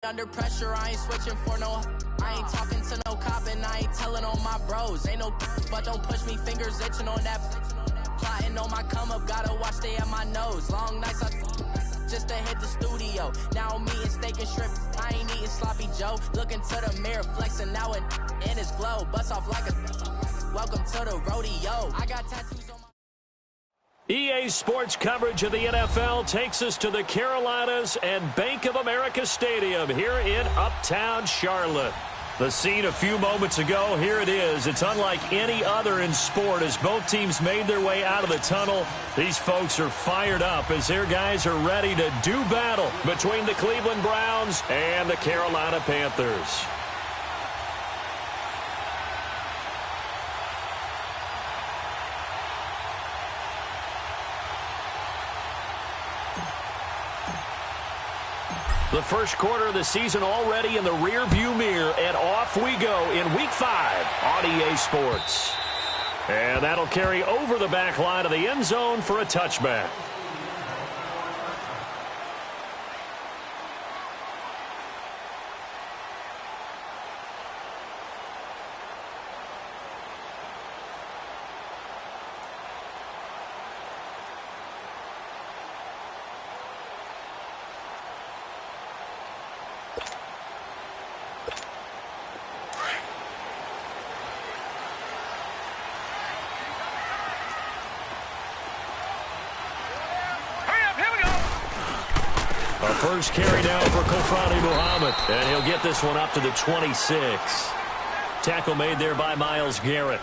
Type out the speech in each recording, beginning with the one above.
Under pressure, I ain't switching for no. I ain't talking to no cop and I ain't telling on my bros. Ain't no but don't push me, fingers itching on that. Plotting on my come up, gotta watch they at my nose. Long nights just to hit the studio. Now I'm eating steak and shrimp. I ain't eating sloppy Joe. Looking to the mirror, flexing now and in his glow. Bust off like a welcome to the rodeo. I got tattoos on my EA Sports coverage of the NFL takes us to the Carolinas and Bank of America Stadium here in Uptown Charlotte. The scene a few moments ago, here it is. It's unlike any other in sport as both teams made their way out of the tunnel. These folks are fired up as their guys are ready to do battle between the Cleveland Browns and the Carolina Panthers. The first quarter of the season already in the rear-view mirror, and off we go in Week 5 on EA Sports. And that'll carry over the back line of the end zone for a touchback. First carry now for Kofrani Muhammad, and he'll get this one up to the 26. Tackle made there by Myles Garrett.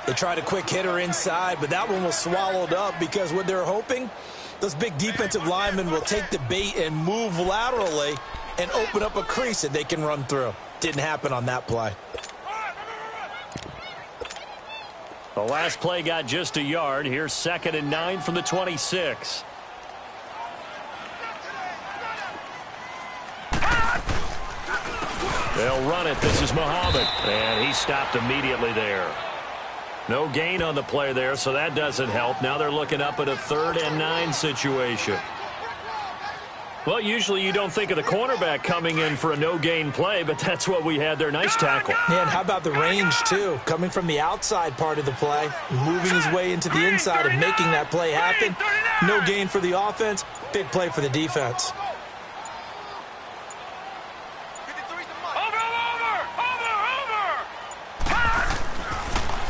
They tried a quick hitter inside, but that one was swallowed up because what they're hoping, those big defensive linemen will take the bait and move laterally and open up a crease that they can run through. Didn't happen on that play. The last play got just a yard. Here's 2nd and 9 from the 26. They'll run it. This is Muhammad. And he stopped immediately there. No gain on the play there, so that doesn't help. Now they're looking up at a 3rd and 9 situation. Well, usually you don't think of the cornerback coming in for a no-gain play, but that's what we had there. Nice tackle. And how about the range, too? Coming from the outside part of the play, moving his way into the inside and making that play happen. No gain for the offense, big play for the defense.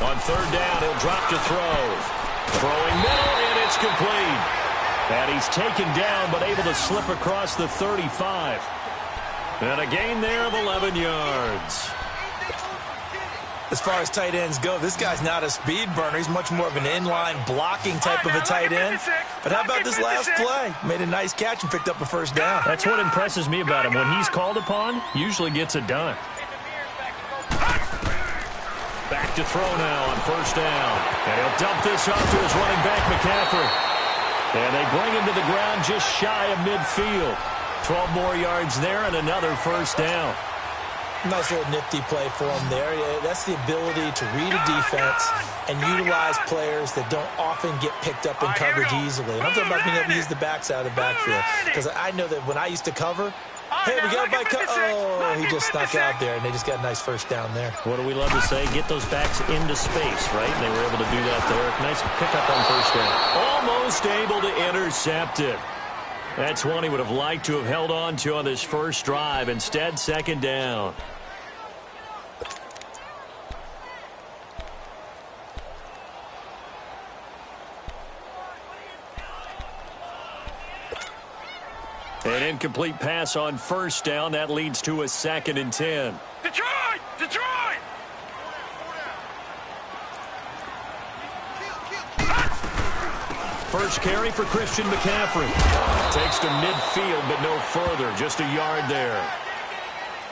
On 3rd down, he'll drop to throw. Throwing middle, and it's complete. And he's taken down, but able to slip across the 35. And a gain there of 11 yards. As far as tight ends go, this guy's not a speed burner. He's much more of an inline blocking type of a tight end. But how about this last play? Made a nice catch and picked up a 1st down. That's what impresses me about him. When he's called upon, usually gets it done. Back to throw now on 1st down. And he'll dump this off to his running back, McCaffrey. And they bring him to the ground just shy of midfield. 12 more yards there and another 1st down. Nice little nifty play for him there. Yeah, that's the ability to read a defense and utilize players that don't often get picked up in coverage easily. And I'm talking about being able to use the backside of the backfield. Because I know that when I used to cover, hey, we got by oh, he just snuck out there, and they just got a nice 1st down there. What do we love to say? Get those backs into space, right? And they were able to do that there. Nice pickup on 1st down. Almost able to intercept it. That's one he would have liked to have held on to on this first drive. Instead, 2nd down. An incomplete pass on 1st down. That leads to a 2nd and 10. Detroit! Detroit! First carry for Christian McCaffrey. Takes to midfield, but no further. Just a yard there.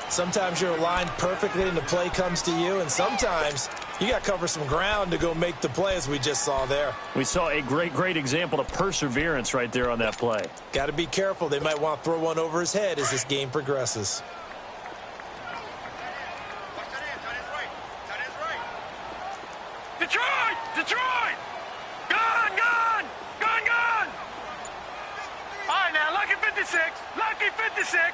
Sometimes you're aligned perfectly and the play comes to you, and sometimes you got to cover some ground to go make the play, as we just saw there. We saw a great example of perseverance right there on that play. Got to be careful. They might want to throw one over his head as this game progresses. Detroit! Detroit! Gone! Gone! Gone! Gone! All right, now, lucky 56. Lucky 56.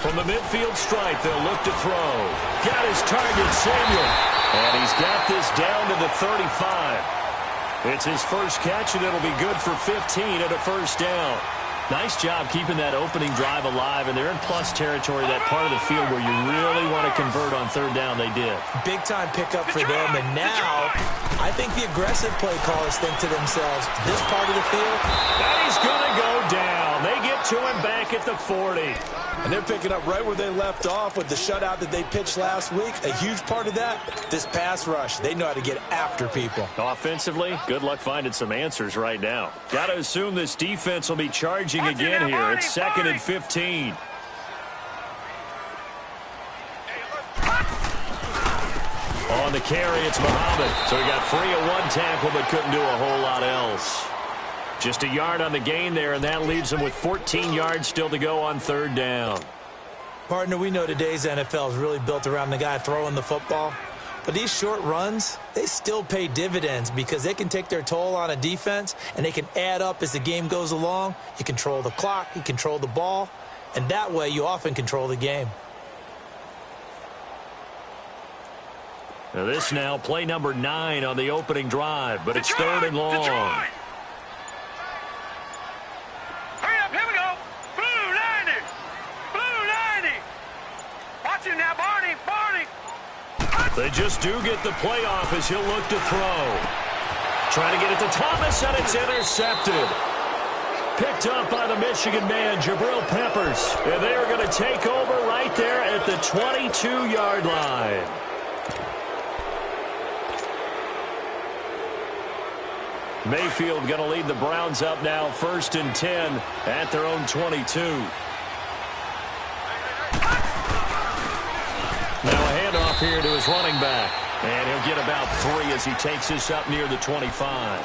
From the midfield stripe, they'll look to throw. Got his target, Samuel. And he's got this down to the 35. It's his first catch, and it'll be good for 15 and a first down. Nice job keeping that opening drive alive, and they're in plus territory, that part of the field where you really want to convert on third down. They did. Big-time pickup for them, and now I think the aggressive play callers think to themselves, this part of the field, and he's going to go down. They get to him back at the 40. And they're picking up right where they left off with the shutout that they pitched last week. A huge part of that, this pass rush. They know how to get after people. Offensively, good luck finding some answers right now. Got to assume this defense will be charging again here. It's 2nd and 15. On the carry, it's Muhammad. So he got free of one tackle but couldn't do a whole lot else. Just a yard on the gain there, and that leaves him with 14 yards still to go on third down. Partner, we know today's NFL is really built around the guy throwing the football. But these short runs, they still pay dividends because they can take their toll on a defense, and they can add up as the game goes along. You control the clock, you control the ball, and that way you often control the game. Now this now, play number 9 on the opening drive, but it's third and long. Detroit. Hurry up, here we go. Blue 90. Blue 90. Watch it now, Barney. Barney. They just do get the playoff as he'll look to throw. Trying to get it to Thomas, and it's intercepted. Picked up by the Michigan man, Jabril Peppers. And they are going to take over right there at the 22-yard line. Mayfield going to lead the Browns up now, 1st and 10 at their own 22. Now a handoff here to his running back. And he'll get about 3 as he takes this up near the 25.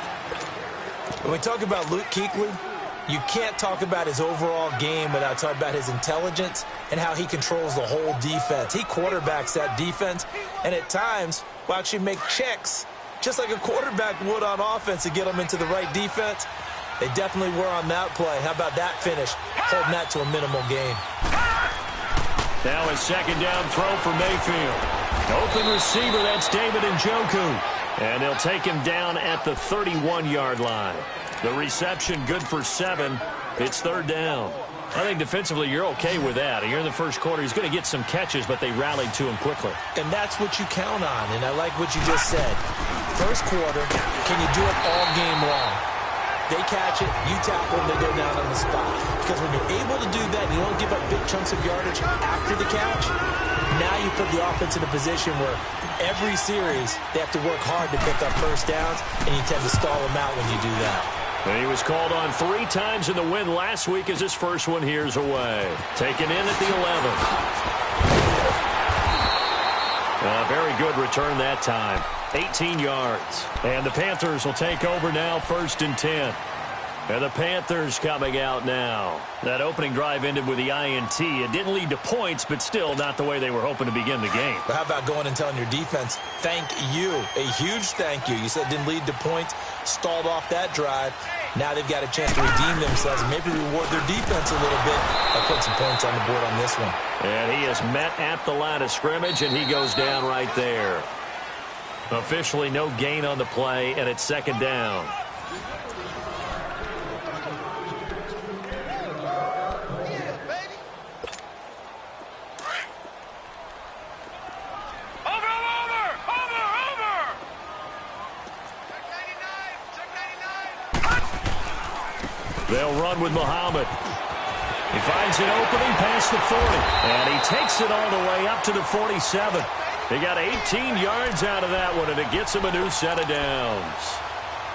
When we talk about Luke Kuechly, you can't talk about his overall game without talking about his intelligence and how he controls the whole defense. He quarterbacks that defense, and at times will actually make checks just like a quarterback would on offense to get them into the right defense. They definitely were on that play. How about that finish? Holding that to a minimal gain. Now a second down throw for Mayfield. Open receiver, that's David Njoku. And they'll take him down at the 31-yard line. The reception good for 7. It's third down. I think defensively you're okay with that. Here in the first quarter, he's going to get some catches, but they rallied to him quickly. And that's what you count on, and I like what you just said. First quarter, can you do it all game long? They catch it, you tackle them, they go down on the spot. Because when you're able to do that, you don't give up big chunks of yardage after the catch, now you put the offense in a position where every series they have to work hard to pick up first downs, and you tend to stall them out when you do that. And he was called on 3 times in the win last week as his first one here's away. Taken in at the 11. A very good return that time. 18 yards. And the Panthers will take over now, 1st and 10. And the Panthers coming out now. That opening drive ended with the INT. It didn't lead to points, but still not the way they were hoping to begin the game. But how about going and telling your defense, thank you, a huge thank you. You said it didn't lead to points, stalled off that drive. Now they've got a chance to redeem themselves and maybe reward their defense a little bit by putting some points on the board on this one. And he is met at the line of scrimmage, and he goes down right there. Officially no gain on the play, and it's second down. They'll run with Muhammad. He finds an opening past the 40. And he takes it all the way up to the 47. He got 18 yards out of that one, and it gets him a new set of downs.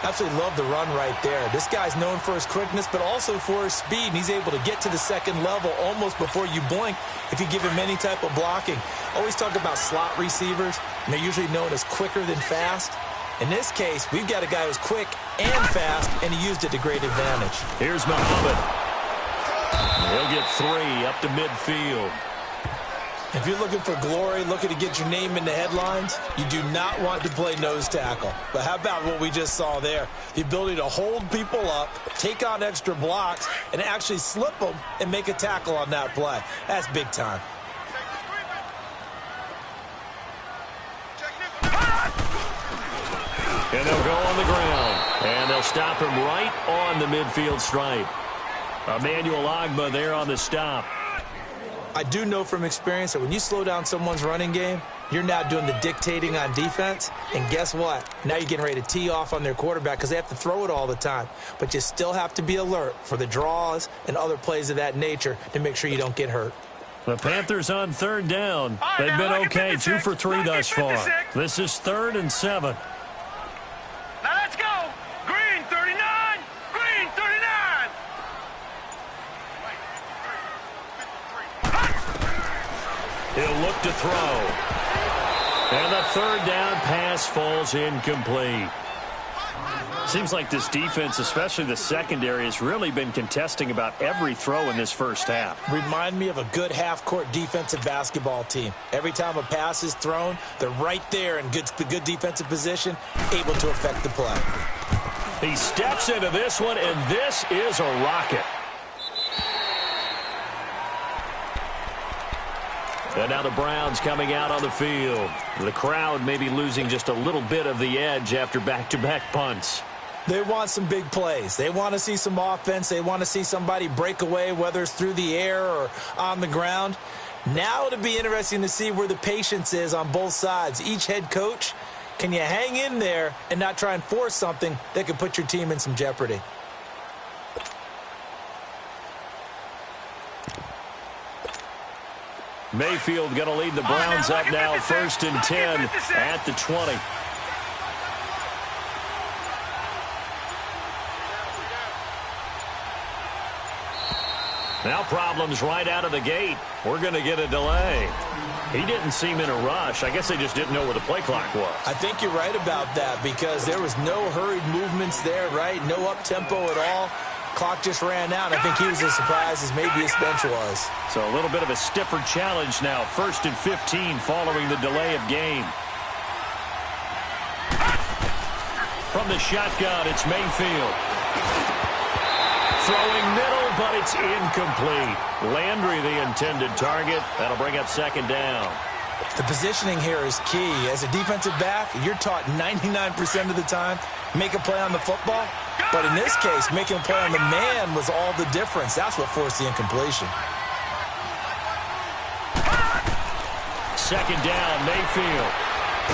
Absolutely love the run right there. This guy's known for his quickness, but also for his speed. And he's able to get to the second level almost before you blink if you give him any type of blocking. Always talk about slot receivers, and they're usually known as quicker than fast. In this case, we've got a guy who's quick and fast, and he used it to great advantage. Here's Muhammad. He'll get 3 up to midfield. If you're looking for glory, looking to get your name in the headlines, you do not want to play nose tackle. But how about what we just saw there? The ability to hold people up, take on extra blocks, and actually slip them and make a tackle on that play. That's big time. And they'll go on the ground. And they'll stop him right on the midfield stripe. Emmanuel Ogbah there on the stop. I do know from experience that when you slow down someone's running game, you're now doing the dictating on defense. And guess what? Now you're getting ready to tee off on their quarterback because they have to throw it all the time. But you still have to be alert for the draws and other plays of that nature to make sure you don't get hurt. The Panthers on third down. They've been okay, 2 for 3 thus far. This is 3rd and 7. Now let's go. Green 39. Green 39. He'll look to throw. And the 3rd down pass falls incomplete. Seems like this defense, especially the secondary, has really been contesting about every throw in this first half. Remind me of a good half-court defensive basketball team. Every time a pass is thrown, they're right there in the good defensive position, able to affect the play. He steps into this one, and this is a rocket. And now the Browns coming out on the field. The crowd maybe losing just a little bit of the edge after back-to-back punts. They want some big plays. They want to see some offense. They want to see somebody break away, whether it's through the air or on the ground. Now it'll be interesting to see where the patience is on both sides. Each head coach, can you hang in there and not try and force something that could put your team in some jeopardy? Mayfield going to lead the Browns up now, 1st and 10 at the 20. Now problems right out of the gate. We're going to get a delay. He didn't seem in a rush. I guess they just didn't know where the play clock was. I think you're right about that because there was no hurried movements there, right? No up-tempo at all. Clock just ran out. I think he was as surprised as maybe his bench was. So a little bit of a stiffer challenge now. 1st and 15 following the delay of game. From the shotgun, it's Mayfield. Throwing middle, but it's incomplete. Landry, the intended target. That'll bring up 2nd down. The positioning here is key. As a defensive back, you're taught 99% of the time, make a play on the football. But in this case, making a play on the man was all the difference. That's what forced the incompletion. 2nd down, Mayfield.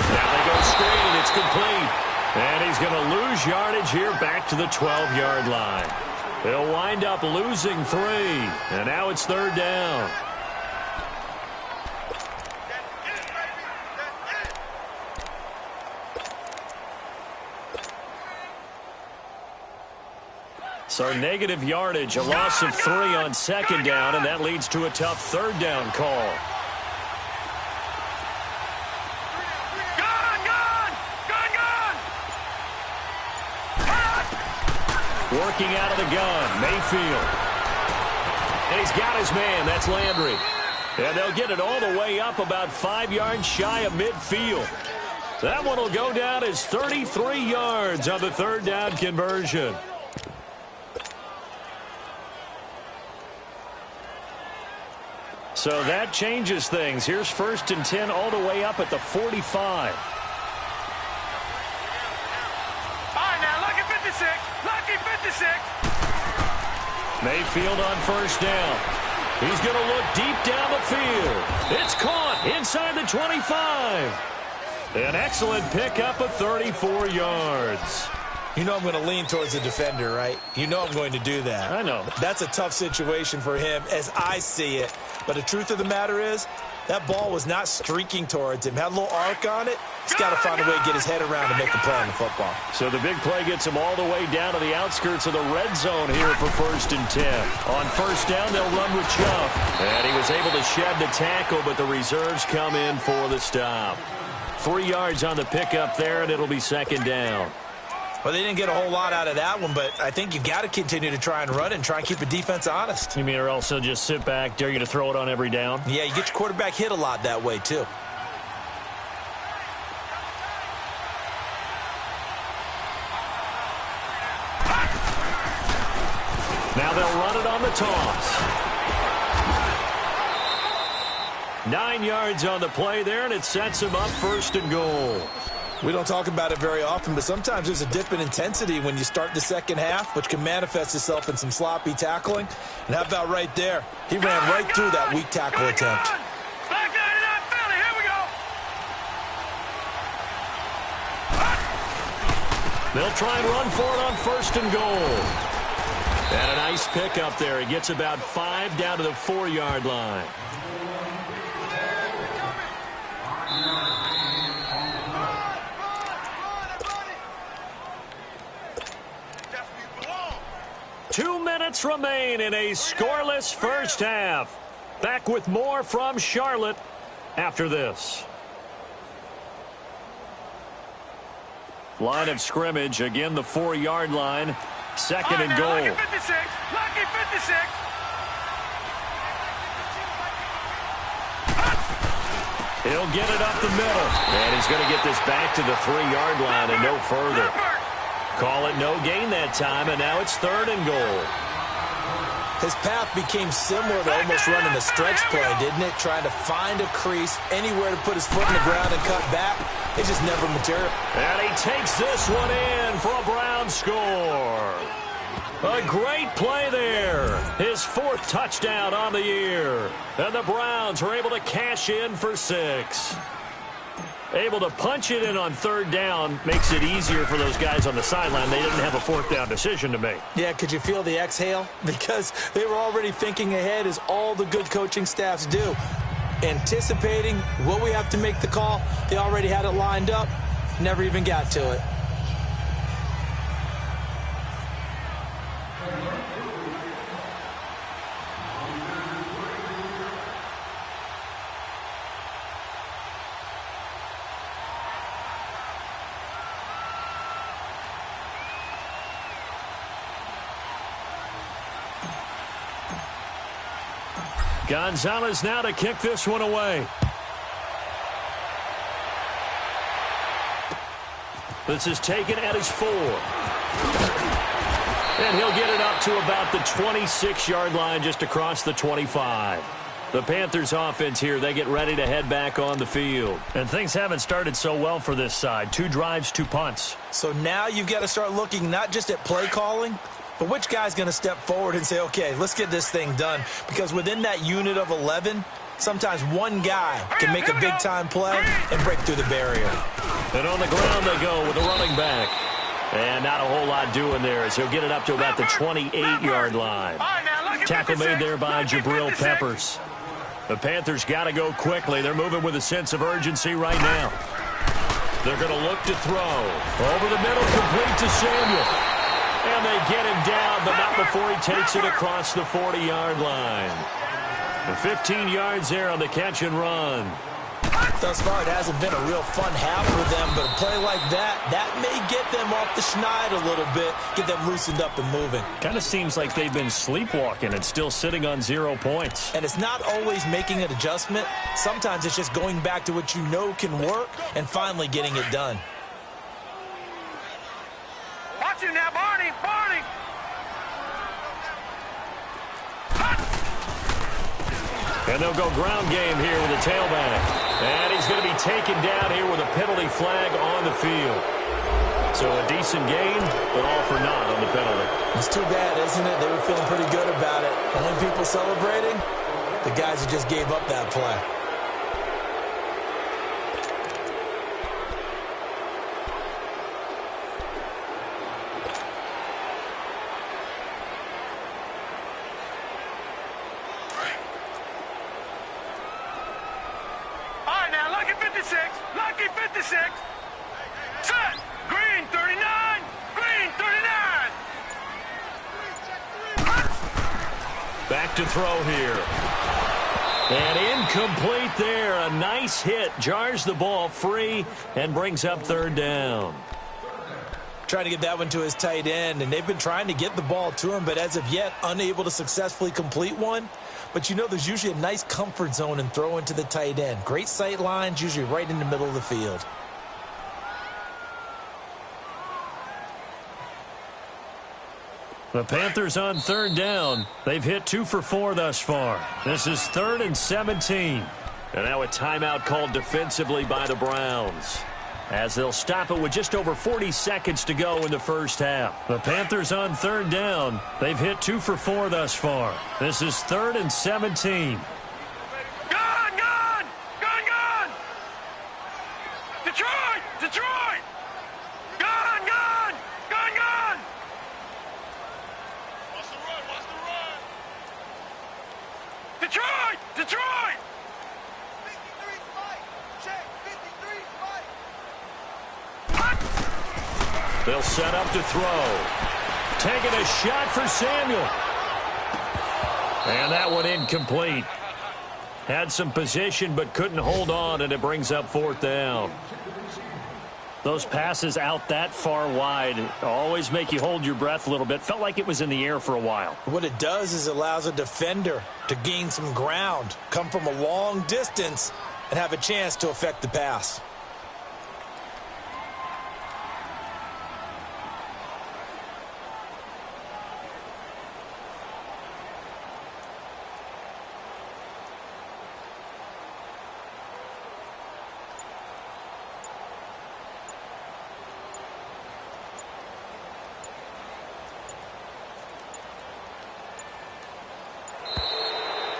Now they go screen. It's complete. And he's going to lose yardage here back to the 12-yard line. He'll wind up losing 3. And now it's 3rd down. So negative yardage, a loss of 3 on 2nd down, and that leads to a tough 3rd down call. Working out of the gun, Mayfield. And he's got his man, that's Landry. And they'll get it all the way up about 5 yards shy of midfield. That one will go down as 33 yards on the 3rd down conversion. So that changes things. Here's 1st and 10 all the way up at the 45. Mayfield on 1st down. He's going to look deep down the field. It's caught inside the 25. An excellent pickup of 34 yards. You know I'm going to lean towards the defender, right? You know I'm going to do that. I know. That's a tough situation for him as I see it. But the truth of the matter is, that ball was not streaking towards him. Had a little arc on it. He's got to find a way to get his head around and make a play on the football. So the big play gets him all the way down to the outskirts of the red zone here for 1st and 10. On 1st down, they'll run with Chubb. And he was able to shed the tackle, but the reserves come in for the stop. 3 yards on the pickup there, and it'll be 2nd down. Well, they didn't get a whole lot out of that one, but I think you got to continue to try and run and try and keep the defense honest. You mean or also just sit back, dare you to throw it on every down? Yeah, you get your quarterback hit a lot that way, too. Now they'll run it on the toss. 9 yards on the play there, and it sets him up 1st and goal. We don't talk about it very often, but sometimes there's a dip in intensity when you start the second half, which can manifest itself in some sloppy tackling. And how about right there? He ran right through that weak tackle attempt. They'll try and run for it on 1st and goal. And a nice pickup there. He gets about 5 down to the 4-yard line. Two minutes remain in a scoreless first half. Back with more from Charlotte after this. Line of scrimmage, again the 4-yard line. 2nd and goal. Lucky 56. Lucky 56. He'll get it up the middle. And he's going to get this back to the 3-yard line and no further. Call it no gain that time, and now it's 3rd and goal. His path became similar to almost running a stretch play, didn't it? Trying to find a crease, anywhere to put his foot in the ground and cut back. It just never materialized. And he takes this one in for a Brown score. A great play there. His 4th touchdown on the year. And the Browns are able to cash in for 6. Able to punch it in on 3rd down makes it easier for those guys on the sideline. They didn't have a 4th down decision to make. Yeah, could you feel the exhale? Because they were already thinking ahead, as all the good coaching staffs do. Anticipating what we have to make the call. They already had it lined up. Never even got to it. Gonzalez now to kick this one away. This is taken at his 4. And he'll get it up to about the 26-yard line, just across the 25. The Panthers offense here, they get ready to head back on the field. And things haven't started so well for this side. 2 drives, 2 punts. So now you've got to start looking not just at play calling, but which guy's going to step forward and say, okay, let's get this thing done? Because within that unit of 11, sometimes one guy can make a big-time play and break through the barrier. And on the ground they go with a running back. And not a whole lot doing there, as he'll get it up to about the 28-yard line. Tackle made there by Jabril Peppers. The Panthers got to go quickly. They're moving with a sense of urgency right now. They're going to look to throw. Over the middle, complete to Samuel. And they get him down, but not before he takes it across the 40-yard line. And 15 yards there on the catch and run. Thus far, it hasn't been a real fun half for them, but a play like that may get them off the schneid a little bit, get them loosened up and moving. Kind of seems like they've been sleepwalking and still sitting on 0 points. And it's not always making an adjustment. Sometimes it's just going back to what you know can work and finally getting it done. Watch him now, Barney! Barney! And they'll go ground game here with a tailback. And he's going to be taken down here with a penalty flag on the field. So a decent gain, but all for naught on the penalty. It's too bad, isn't it? They were feeling pretty good about it. Only people celebrating, the guys who just gave up that play. Lucky 56. Set. Green 39. Green 39. Back to throw here. And incomplete there. A nice hit. Jars the ball free and brings up 3rd down. Trying to get that one to his tight end, and they've been trying to get the ball to him, but as of yet, unable to successfully complete one. But you know there's usually a nice comfort zone in throwing to the tight end. Great sight lines, usually right in the middle of the field. The Panthers on third down. They've hit 2 for 4 thus far. This is 3rd and 17. And now a timeout called defensively by the Browns, as they'll stop it with just over 40 seconds to go in the first half. The Panthers on third down. They've hit 2 for 4 thus far. This is 3rd and 17. Gone, gone! Gone, gone! Detroit! Detroit! Gone, gone! Gone, gone! Watch the run, watch the run! Detroit! Detroit! 53 fight! Check, 53 fight! They'll set up to throw. Taking a shot for Samuel. And that one incomplete. Had some position but couldn't hold on, and it brings up 4th down. Those passes out that far wide always make you hold your breath a little bit. Felt like it was in the air for a while. What it does is it allows a defender to gain some ground, come from a long distance, and have a chance to affect the pass.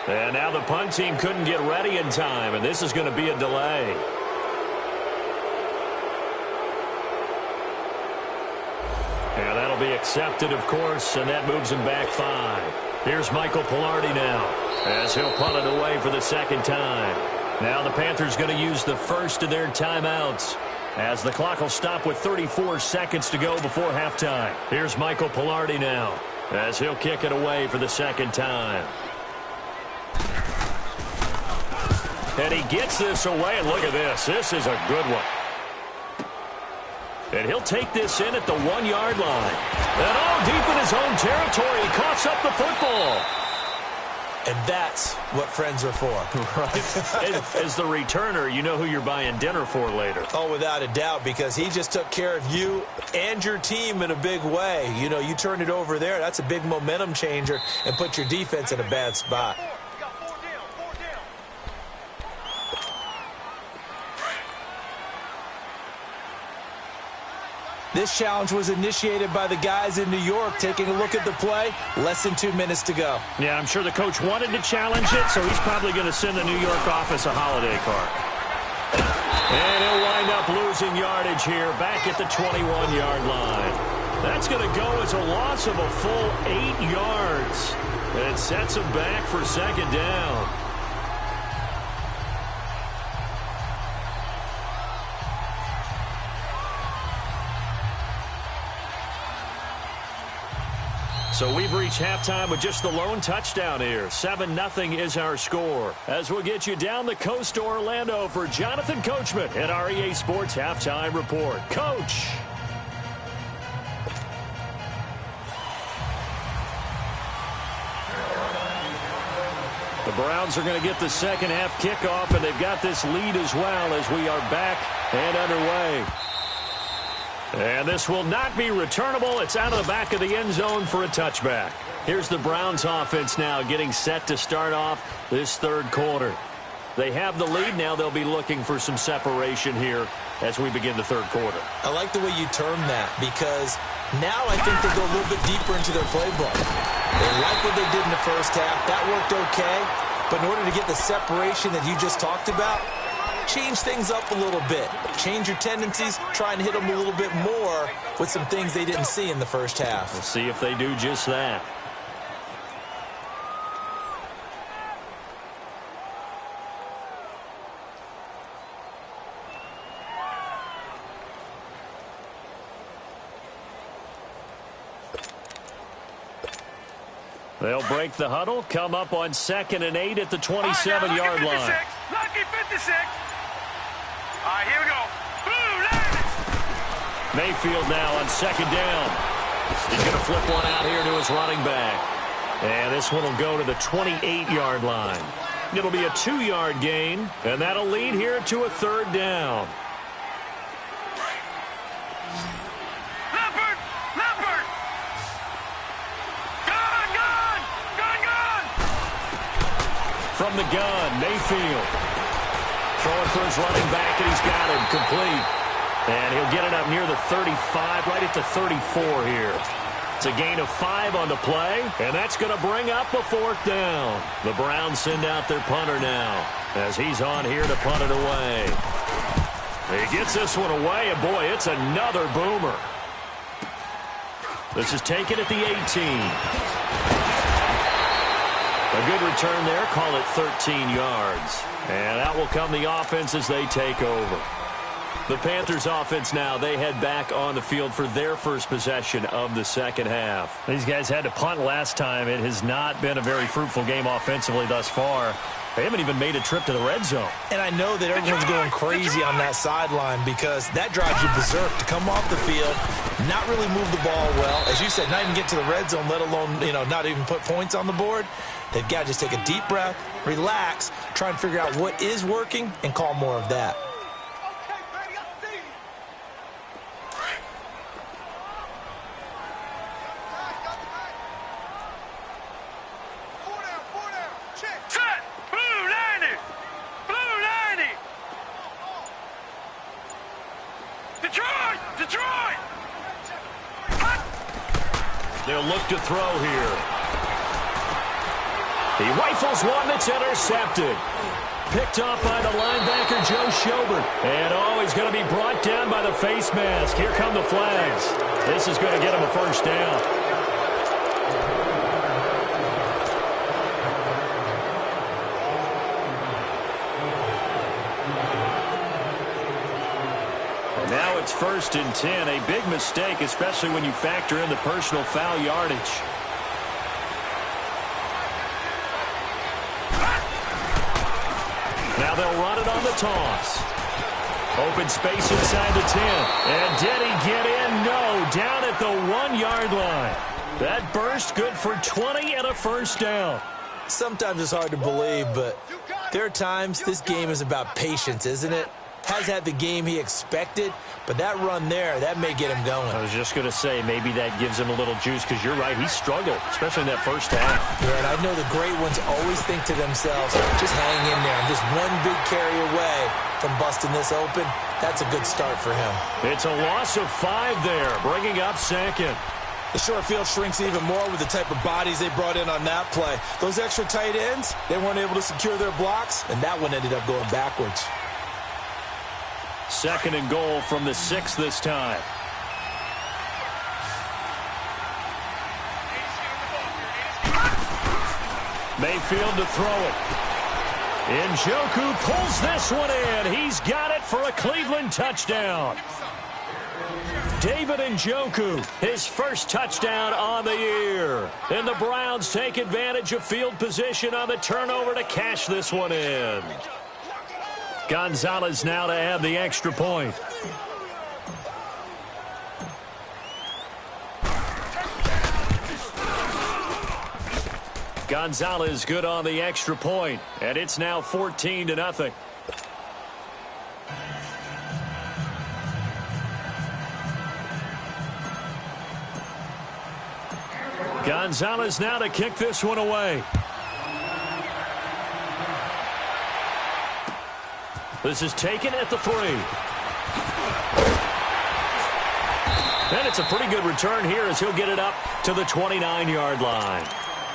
And now the punt team couldn't get ready in time, and this is going to be a delay. And that'll be accepted, of course, and that moves him back 5. Here's Michael Pilardi now, as he'll punt it away for the second time. Now the Panthers going to use the first of their timeouts, as the clock will stop with 34 seconds to go before halftime. Here's Michael Pilardi now, as he'll kick it away for the second time. And he gets this away, and look at this. This is a good one. And he'll take this in at the 1-yard line. And all deep in his own territory, he coughs up the football. And that's what friends are for. Right. As the returner, you know who you're buying dinner for later. Oh, without a doubt, because he just took care of you and your team in a big way. You know, you turn it over there, that's a big momentum changer, and put your defense in a bad spot. This challenge was initiated by the guys in New York. Taking a look at the play, less than 2 minutes to go. Yeah, I'm sure the coach wanted to challenge it, so he's probably going to send the New York office a holiday card. And he'll wind up losing yardage here back at the 21-yard line. That's going to go as a loss of a full 8 yards. And it sets him back for second down. So we've reached halftime with just the lone touchdown here. 7-0 is our score. As we'll get you down the coast to Orlando for Jonathan Coachman at our EA Sports Halftime Report. Coach. The Browns are going to get the second half kickoff, and they've got this lead as well as we are back and underway. And this will not be returnable. It's out of the back of the end zone for a touchback. Here's the Browns offense now getting set to start off this third quarter. They have the lead. Now they'll be looking for some separation here as we begin the third quarter. I like the way you term that, because now I think they go a little bit deeper into their playbook. They like what they did in the first half. That worked okay. But in order to get the separation that you just talked about, change things up a little bit. Change your tendencies. Try and hit them a little bit more with some things they didn't see in the first half. We'll see if they do just that. They'll break the huddle, come up on 2nd and 8 at the 27-yard line. Lucky 56. All right, here we go. Blue line. Mayfield now on second down. He's going to flip one out here to his running back. And this one will go to the 28-yard line. It'll be a 2-yard gain, and that'll lead here to a third down. Leopard! Gun! From the gun, Mayfield. Throwing for his running back, and he's got him complete. And he'll get it up near the 35, right at the 34 here. It's a gain of 5 on the play, and that's going to bring up a fourth down. The Browns send out their punter now as he's on here to punt it away. He gets this one away, and boy, it's another boomer. This is taken at the 18. A good return there, call it 13 yards. And out will come the offense as they take over. The Panthers offense now, they head back on the field for their first possession of the second half. These guys had to punt last time. It has not been a very fruitful game offensively thus far. They haven't even made a trip to the red zone. And I know that everyone's going crazy on that sideline because that drives you berserk to come off the field, not really move the ball well. As you said, not even get to the red zone, let alone, not even put points on the board. They've got to just take a deep breath, relax, try and figure out what is working, and call more of that. Detroit! They'll look to throw here. He rifles one that's intercepted. Picked off by the linebacker, Joe Schobert. And, he's going to be brought down by the face mask. Here come the flags. This is going to get him a first down. Now it's 1st and 10. A big mistake, especially when you factor in the personal foul yardage. Now they'll run it on the toss. Open space inside the 10. And did he get in? No. Down at the 1-yard line. That burst good for 20 and a first down. Sometimes it's hard to believe, but there are times this game is about patience, isn't it? Has had the game he expected, but that run there, that may get him going. I was just going to say, maybe that gives him a little juice, because you're right, he struggled, especially in that first half. Yeah, and I know the great ones always think to themselves, just hang in there. I'm just one big carry away from busting this open. That's a good start for him. It's a loss of 5 there, bringing up second. The short field shrinks even more with the type of bodies they brought in on that play. Those extra tight ends, they weren't able to secure their blocks, and that one ended up going backwards. 2nd and goal from the 6 this time. Mayfield to throw it. Njoku pulls this one in. He's got it for a Cleveland touchdown. David Njoku, his first touchdown on the year. And the Browns take advantage of field position on the turnover to cash this one in. Gonzalez now to add the extra point. Gonzalez good on the extra point, and it's now 14-0. Gonzalez now to kick this one away. This is taken at the 3. And it's a pretty good return here as he'll get it up to the 29-yard line.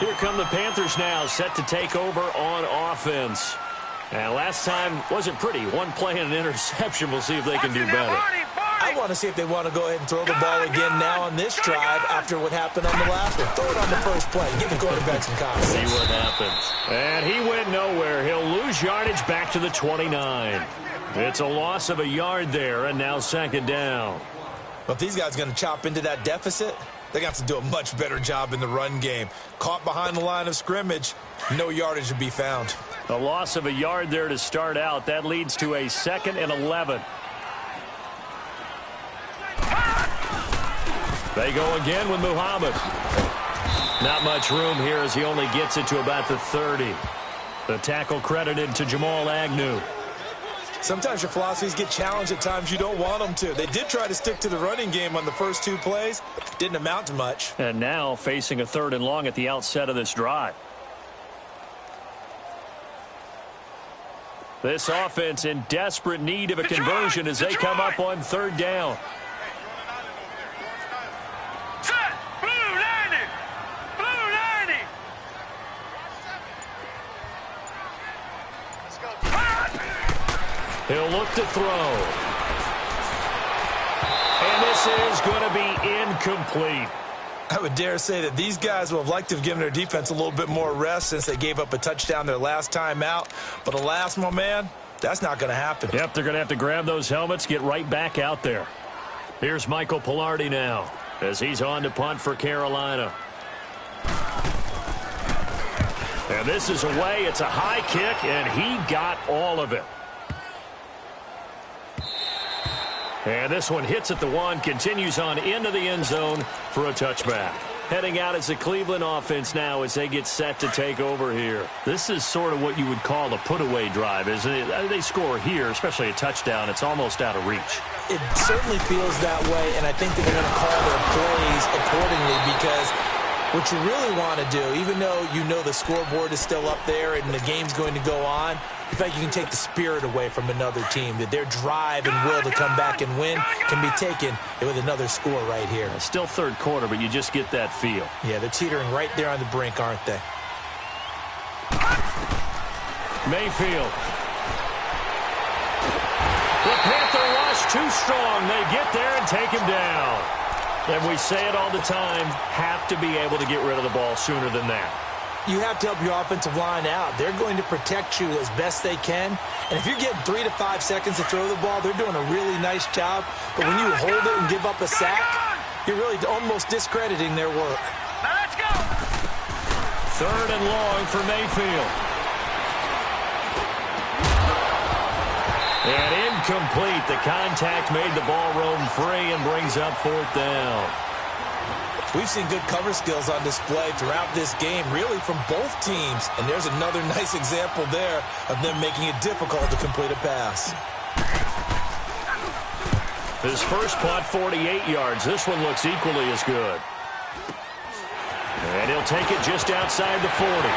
Here come the Panthers now, set to take over on offense. And last time wasn't pretty. One play and an interception. We'll see if they can do better. I want to see if they want to go ahead and throw the ball again now on this drive after what happened on the last one. Throw it on the first play. Give the quarterback some confidence. See what happens. And he went nowhere. He'll lose yardage back to the 29. It's a loss of a yard there, and now 2nd down. But if these guys are going to chop into that deficit, they got to do a much better job in the run game. Caught behind the line of scrimmage, no yardage to be found. A loss of a yard there to start out. That leads to a 2nd and 11. They go again with Muhammad. Not much room here as he only gets it to about the 30. The tackle credited to Jamal Agnew. Sometimes your philosophies get challenged at times you don't want them to. They did try to stick to the running game on the first 2 plays. Didn't amount to much. And now facing a 3rd and long at the outset of this drive. This offense in desperate need of a conversion as they come up on 3rd down. Set. Blue 90. Blue 90. Let's go. He'll look to throw. And this is going to be incomplete. I would dare say that these guys would have liked to have given their defense a little bit more rest since they gave up a touchdown their last time out. But alas, my man, that's not going to happen. Yep, they're going to have to grab those helmets, get right back out there. Here's Michael Pilardi now as he's on to punt for Carolina. And this is away. It's a high kick, and he got all of it. And this one hits at the 1, continues on into the end zone for a touchback. Heading out as the Cleveland offense now as they get set to take over here. This is sort of what you would call a put-away drive, isn't it? They score here, especially a touchdown. It's almost out of reach. It certainly feels that way, and I think that they're going to call their plays accordingly because what you really want to do, even though you know the scoreboard is still up there and the game's going to go on, in fact, you can take the spirit away from another team, that their drive and will to come back and win can be taken with another score right here. Still 3rd quarter, but you just get that feel. Yeah, they're teetering right there on the brink, aren't they? Mayfield. The Panther rush too strong. They get there and take him down. And we say it all the time, have to be able to get rid of the ball sooner than that. You have to help your offensive line out. They're going to protect you as best they can. And if you're getting 3 to 5 seconds to throw the ball, they're doing a really nice job. But when you hold it and give up a sack, you're really almost discrediting their work. Now let's go. 3rd and long for Mayfield. And incomplete. The contact made the ball roam free and brings up 4th down. We've seen good cover skills on display throughout this game, really from both teams. And there's another nice example there of them making it difficult to complete a pass. His first punt, 48 yards. This one looks equally as good. And he'll take it just outside the 40.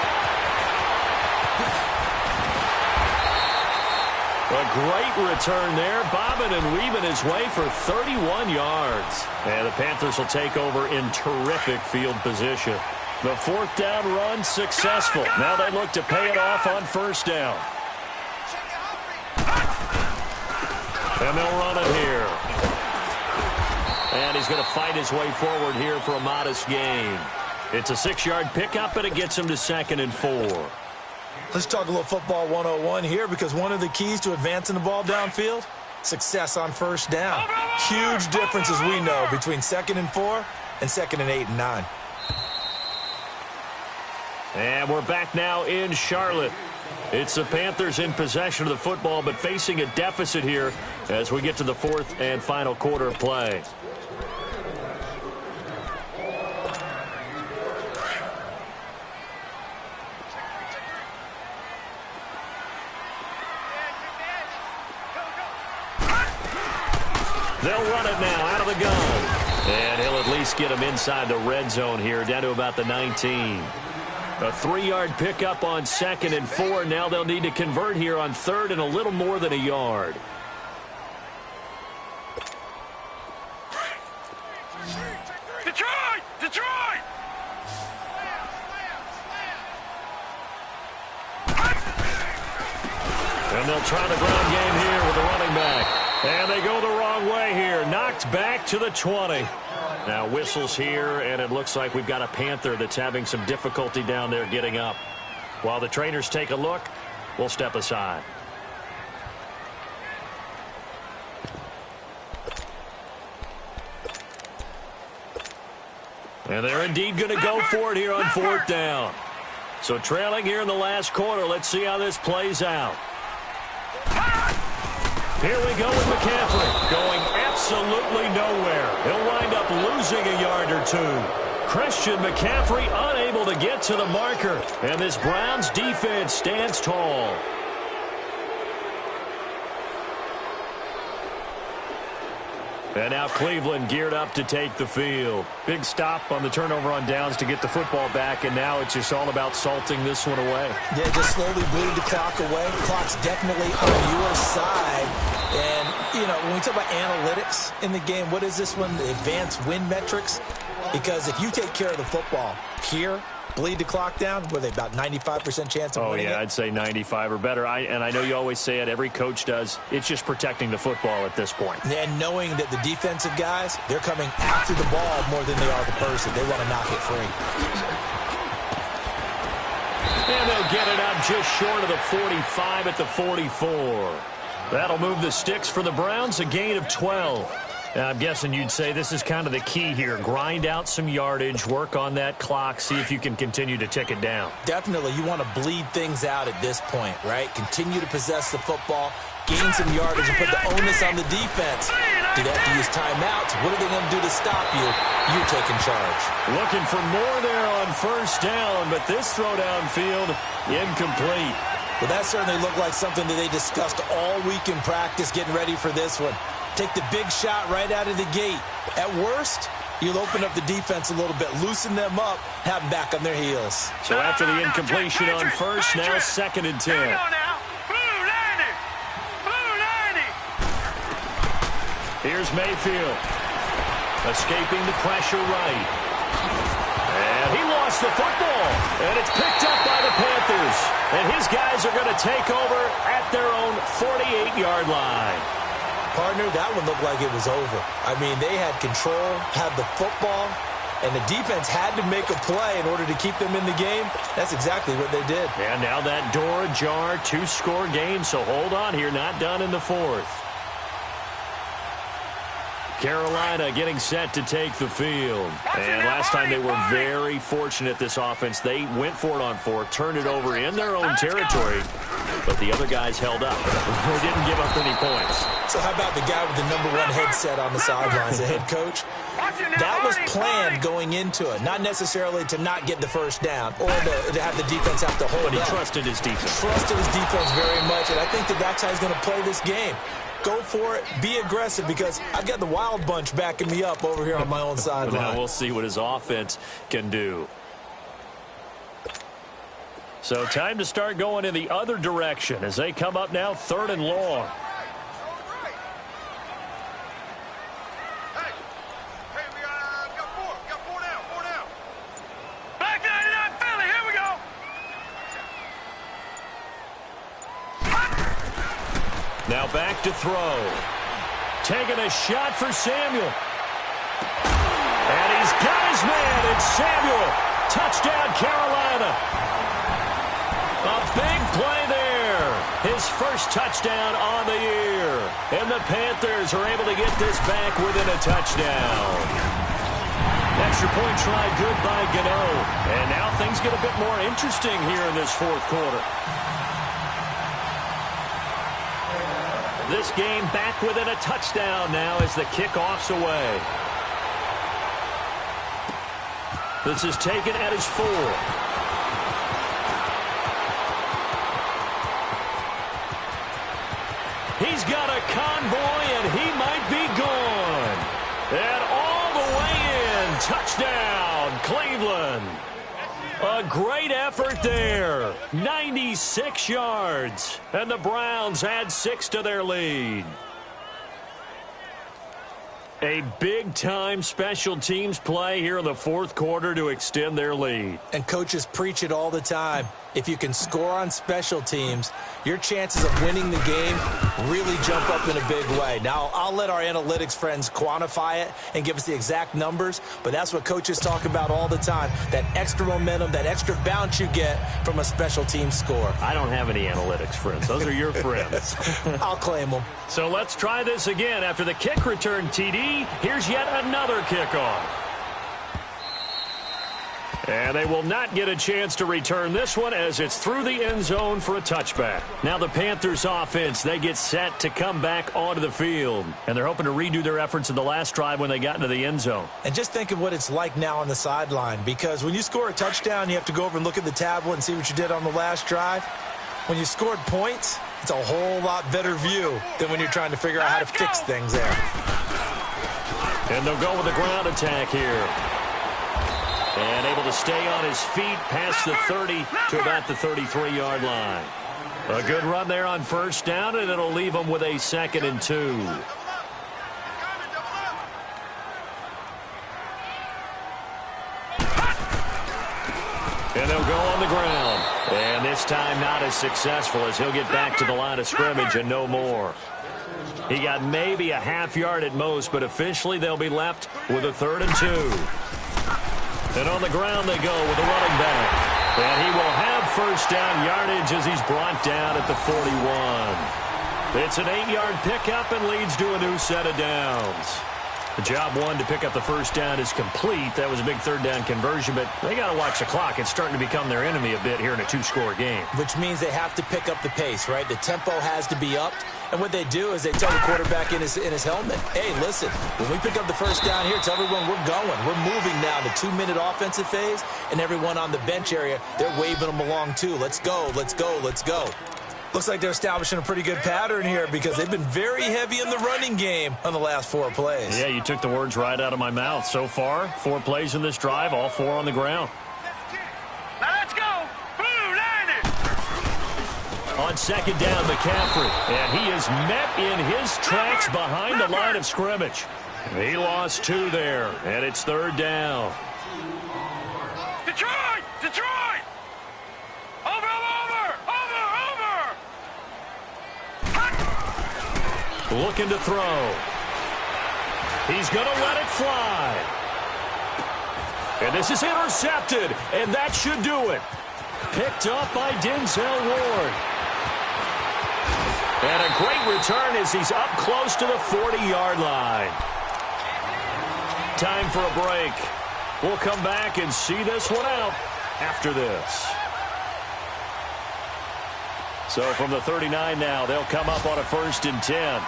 A great return there, bobbing and weaving his way for 31 yards. And the Panthers will take over in terrific field position. The 4th down run successful. Now they look to pay it off on 1st down. And they'll run it here. And he's going to fight his way forward here for a modest gain. It's a 6-yard pickup, and it gets him to 2nd and 4. Let's talk a little football 101 here, because one of the keys to advancing the ball downfield, success on 1st down. Huge difference, as we know, between 2nd and 4 and 2nd and 8 and 9. And we're back now in Charlotte. It's the Panthers in possession of the football, but facing a deficit here as we get to the 4th and final quarter of play. They'll run it now out of the gun. And he'll at least get him inside the red zone here, down to about the 19. A 3-yard pickup on 2nd and 4. Now they'll need to convert here on 3rd and a little more than a yard. Detroit! Detroit! And they'll try the ground game here with the running back. And they go the wrong way here. Knocked back to the 20. Now whistles here, and it looks like we've got a Panther that's having some difficulty down there getting up. While the trainers take a look, we'll step aside. And they're indeed going to go for it here on 4th down. So trailing here in the last quarter. Let's see how this plays out. Here we go with McCaffrey, going absolutely nowhere. He'll wind up losing a yard or two. Christian McCaffrey unable to get to the marker. And this Browns defense stands tall. And now Cleveland geared up to take the field. Big stop on the turnover on downs to get the football back, and now it's just all about salting this one away. Yeah, just slowly bleed the clock away. The clock's definitely on your side. And, you know, when we talk about analytics in the game, what is this one? The advanced win metrics? Because if you take care of the football here, bleed the clock down, were they about 95% chance of winning it? I'd say 95 or better. And I know you always say it, every coach does. It's just protecting the football at this point. And knowing that the defensive guys, they're coming after the ball more than they are the person. They want to knock it free. And they'll get it up just short of the 45 at the 44. That'll move the sticks for the Browns, a gain of 12. I'm guessing you'd say this is kind of the key here. Grind out some yardage, work on that clock, see if you can continue to tick it down. Definitely. You want to bleed things out at this point, right? Continue to possess the football, gain some yardage, and put the onus on the defense. Do they have to use timeouts? What are they going to do to stop you? You're taking charge. Looking for more there on first down, but this throw downfield, incomplete. Well, that certainly looked like something that they discussed all week in practice, getting ready for this one. Take the big shot right out of the gate. At worst, you'll open up the defense a little bit, loosen them up, have them back on their heels. So after the incompletion on first, now 2nd and 10. Here's Mayfield. Escaping the pressure right. And he lost the football. And it's picked up by the Panthers. And his guys are going to take over at their own 48-yard line. Partner, that one looked like it was over. I mean, they had control, had the football, and the defense had to make a play in order to keep them in the game. That's exactly what they did. And now that door ajar, 2-score game, so hold on here, not done in the 4th. Carolina getting set to take the field. And last time they were very fortunate, this offense. They went for it on 4, turned it over in their own territory, but the other guys held up. They didn't give up any points. So how about the guy with the #1 headset on the sidelines, the head coach? That was planned going into it, not necessarily to not get the first down or to have the defense have to hold up. But he trusted his defense. Trusted his defense very much, and I think that's how he's going to play this game. Go for it. Be aggressive, because I've got the wild bunch backing me up over here on my own sideline. Now we'll see what his offense can do. So time to start going in the other direction as they come up now 3rd and long. Now back to throw. Taking a shot for Samuel. And he's got his man. It's Samuel. Touchdown, Carolina. A big play there. His first touchdown on the year. And the Panthers are able to get this back within a touchdown. Extra point try good by Gano. And now things get a bit more interesting here in this 4th quarter. This game back within a touchdown now as the kickoff's away. This is taken at his 4. He's got a convoy, and he might be gone. And all the way in. Touchdown, Cleveland. A great effort there. 96 yards. And the Browns add 6 to their lead. A big-time special teams play here in the 4th quarter to extend their lead. And coaches preach it all the time. If you can score on special teams, your chances of winning the game really jump up in a big way. Now, I'll let our analytics friends quantify it and give us the exact numbers, but that's what coaches talk about all the time, that extra momentum, that extra bounce you get from a special team score. I don't have any analytics friends. Those are your friends. I'll claim them. So let's try this again. After the kick return TD, here's yet another kickoff. And they will not get a chance to return this one as it's through the end zone for a touchback. Now the Panthers offense, they get set to come back onto the field. And they're hoping to redo their efforts in the last drive when they got into the end zone. And just think of what it's like now on the sideline, because when you score a touchdown, you have to go over and look at the tablet and see what you did on the last drive. When you scored points, it's a whole lot better view than when you're trying to figure out how to fix things there. And they'll go with a ground attack here. And able to stay on his feet past the 30 to about the 33-yard line. A good run there on first down, and it'll leave them with a 2nd and 2. And they'll go on the ground. And this time not as successful as he'll get back to the line of scrimmage and no more. He got maybe a half yard at most, but officially they'll be left with a 3rd and 2. And on the ground they go with the running back. And he will have first down yardage as he's brought down at the 41. It's an 8-yard pickup and leads to a new set of downs. The job one to pick up the first down is complete. That was a big 3rd down conversion, but they got to watch the clock. It's starting to become their enemy a bit here in a 2-score game. Which means they have to pick up the pace, right? The tempo has to be upped. And what they do is they tell the quarterback in his helmet, hey, listen, when we pick up the first down here, tell everyone we're going. We're moving now to 2-minute offensive phase, and everyone on the bench area, they're waving them along too. Let's go, let's go, let's go. Looks like they're establishing a pretty good pattern here because they've been very heavy in the running game on the last 4 plays. Yeah, you took the words right out of my mouth. So far, 4 plays in this drive, all 4 on the ground. Now let's go. Blue line it. On 2nd down, McCaffrey. And he is met in his tracks behind the line of scrimmage. He lost 2 there, and it's 3rd down. Detroit! Detroit! Over! Looking to throw. He's going to let it fly. And this is intercepted, and that should do it. Picked up by Denzel Ward. And a great return as he's up close to the 40-yard line. Time for a break. We'll come back and see this one out after this. So from the 39 now, they'll come up on a 1st and 10.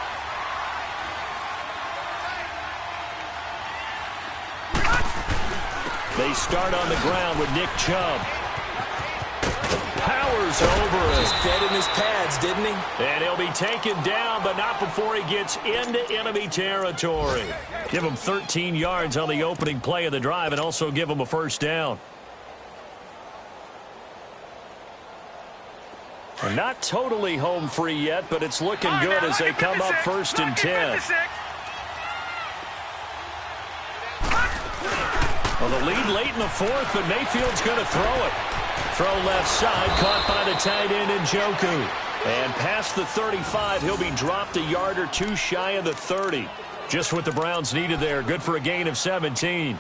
They start on the ground with Nick Chubb. Powers over it. Just fed him his pads, didn't he? And he'll be taken down, but not before he gets into enemy territory. Give him 13 yards on the opening play of the drive and also give him a first down. And not totally home free yet, but it's looking good as they come up 1st and 10. Well, the lead late in the 4th, but Mayfield's going to throw it. Throw left side, caught by the tight end Njoku. And past the 35, he'll be dropped a yard or 2 shy of the 30. Just what the Browns needed there. Good for a gain of 17.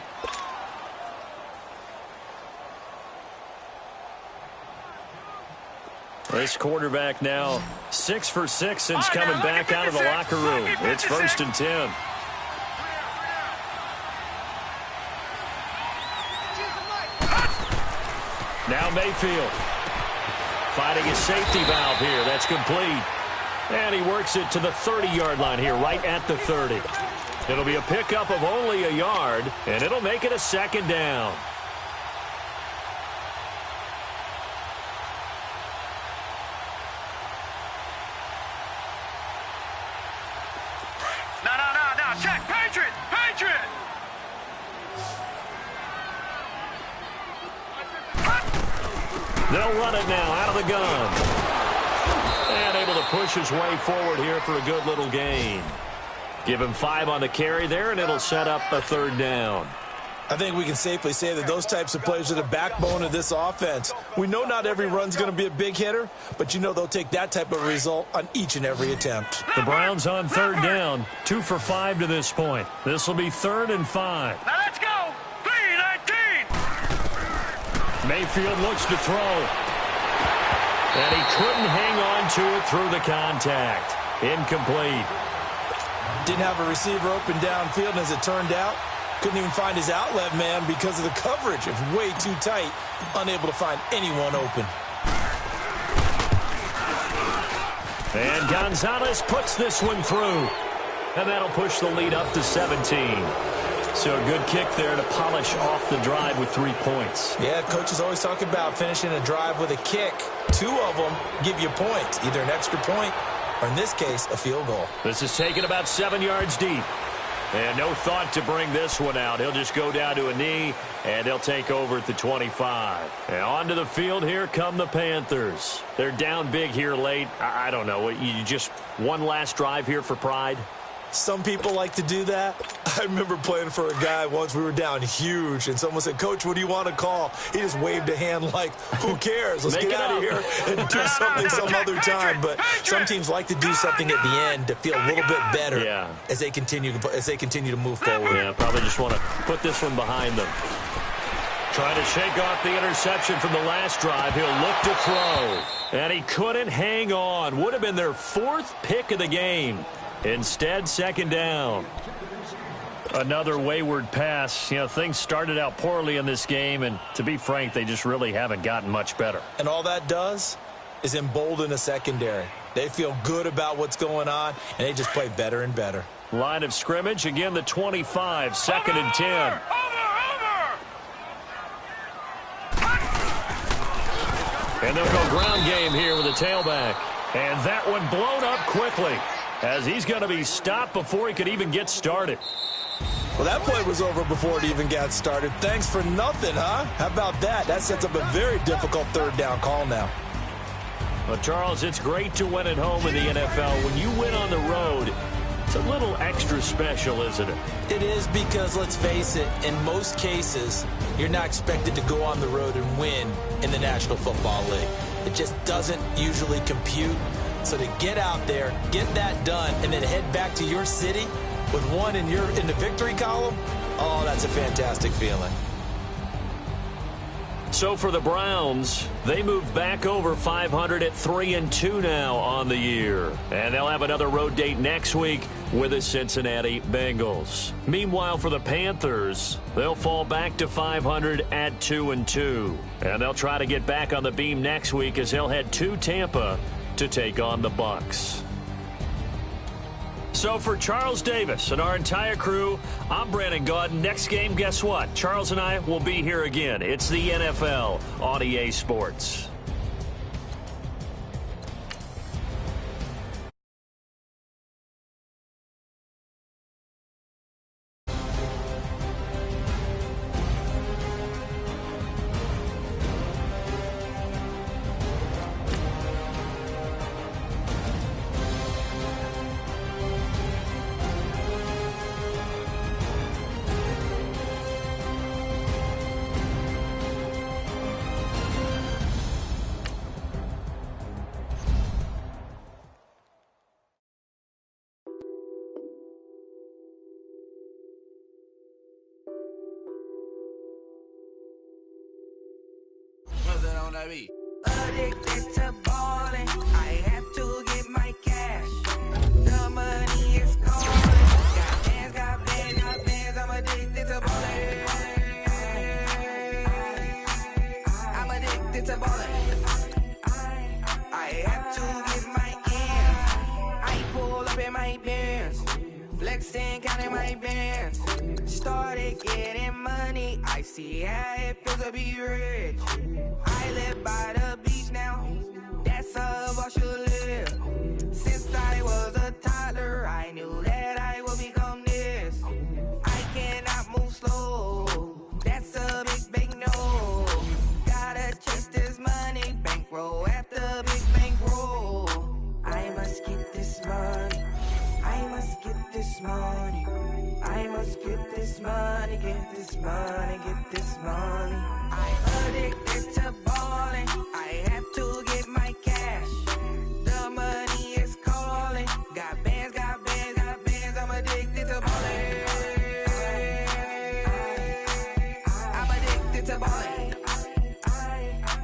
This quarterback now 6 for 6 since coming back out of the locker room. It's 1st and 10. Now Mayfield finding his safety valve here. That's complete. And he works it to the 30-yard line here, right at the 30. It'll be a pickup of only a yard, and it'll make it a 2nd down. No. Check. Patriot. They'll run it now out of the gun. And able to push his way forward here for a good little gain. Give him 5 on the carry there, and it'll set up a 3rd down. I think we can safely say that those types of plays are the backbone of this offense. We know not every run's going to be a big hitter, but you know they'll take that type of result on each and every attempt. The Browns on 3rd down, 2 for 5 to this point. This will be 3rd and 5. Now let's go. 3-19. Mayfield looks to throw. And he couldn't hang on to it through the contact. Incomplete. Didn't have a receiver open downfield, and as it turned out, Couldn't even find his outlet man because of the coverage. It was way too tight. Unable to find anyone open. And Gonzalez puts this one through. And that'll push the lead up to 17. So a good kick there to polish off the drive with 3 points. Yeah, coaches always talk about finishing a drive with a kick. 2 of them give you points, either an extra point or, in this case, a field goal. This is taken about 7 yards deep. And no thought to bring this one out. He'll just go down to a knee, and they'll take over at the 25. And onto the field, here come the Panthers. They're down big here late. I don't know. You just one last drive here for pride? Some people like to do that. I remember playing for a guy once. We were down huge, and someone said, "Coach, what do you want to call?" He just waved a hand like, who cares? Let's get out of here and do something some other time. But some teams like to do something at the end to feel a little bit better as they continue to move forward. Yeah, probably just want to put this one behind them. Trying to shake off the interception from the last drive. He'll look to throw. And he couldn't hang on. Would have been their 4th pick of the game. Instead, 2nd down. Another wayward pass. You know, things started out poorly in this game, and to be frank, they just really haven't gotten much better. And all that does is embolden a secondary. They feel good about what's going on, and they just play better and better. Line of scrimmage, again the 25, 2nd and 10. And they'll go ground game here with a tailback. And that one blown up quickly, as he's going to be stopped before he could even get started. Well, that play was over before it even got started. Thanks for nothing, huh? How about that? That sets up a very difficult 3rd down call now. Well, Charles, it's great to win at home in the NFL. When you win on the road, it's a little extra special, isn't it? It is, because, let's face it, in most cases, you're not expected to go on the road and win in the National Football League. It just doesn't usually compute. So to get out there, get that done, and then head back to your city with one in the victory column, oh, that's a fantastic feeling. So for the Browns, they move back over 500 at 3-2 now on the year. And they'll have another road date next week with the Cincinnati Bengals. Meanwhile, for the Panthers, they'll fall back to 500 at 2-2. And they'll try to get back on the beam next week as they'll head to Tampa to take on the Bucs. So for Charles Davis and our entire crew, I'm Brandon Gaudin. Next game, guess what? Charles and I will be here again. It's the NFL on EA Sports. Addicted to ballin', I have to get my cash. The money is calling. Got bands, I'm addicted to ballin'. I'm addicted to ballin'. I have to get my ends. I pull up in my bands, flexing, counting my bands. Started getting money, I see how it feels to be rich. I live by the beach now, that's how I should live. Since I was a toddler, I knew that I would become this. I cannot move slow, that's a big no. Gotta chase this money, bankroll after big bankroll. I must get this money, I must get this money. I must get this money, get this money, get this money. I'm addicted to ballin', I have to get my cash. The money is calling, got bands, I'm addicted to ballin'. I'm addicted to ballin'.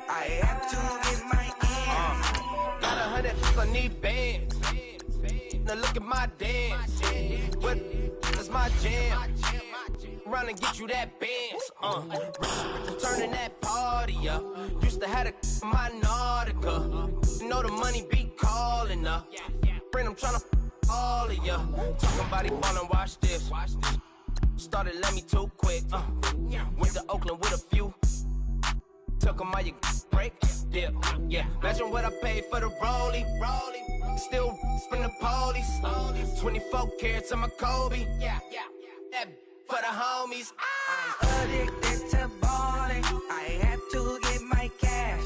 I have to get my ends. Got 100 on need bands. Now look at my dance. What is my jam? Run and get you that Benz. Turning that party up. Used to have a my Nautica. You know the money be calling up. Friend, I'm tryna all of ya. Talking about he ballin', watch this. Started let me too quick. Went to Oakland with a few. Took 'em all you break. Yeah. Imagine what I paid for the rollie. Still from the police. 24 carats on my Kobe. That for the homies. I'm addicted to balling. I have to get my cash.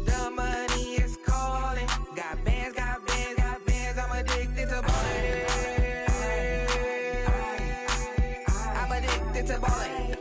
The money is calling. Got bands, got bands, got bands. I'm addicted to balling. I'm addicted to balling.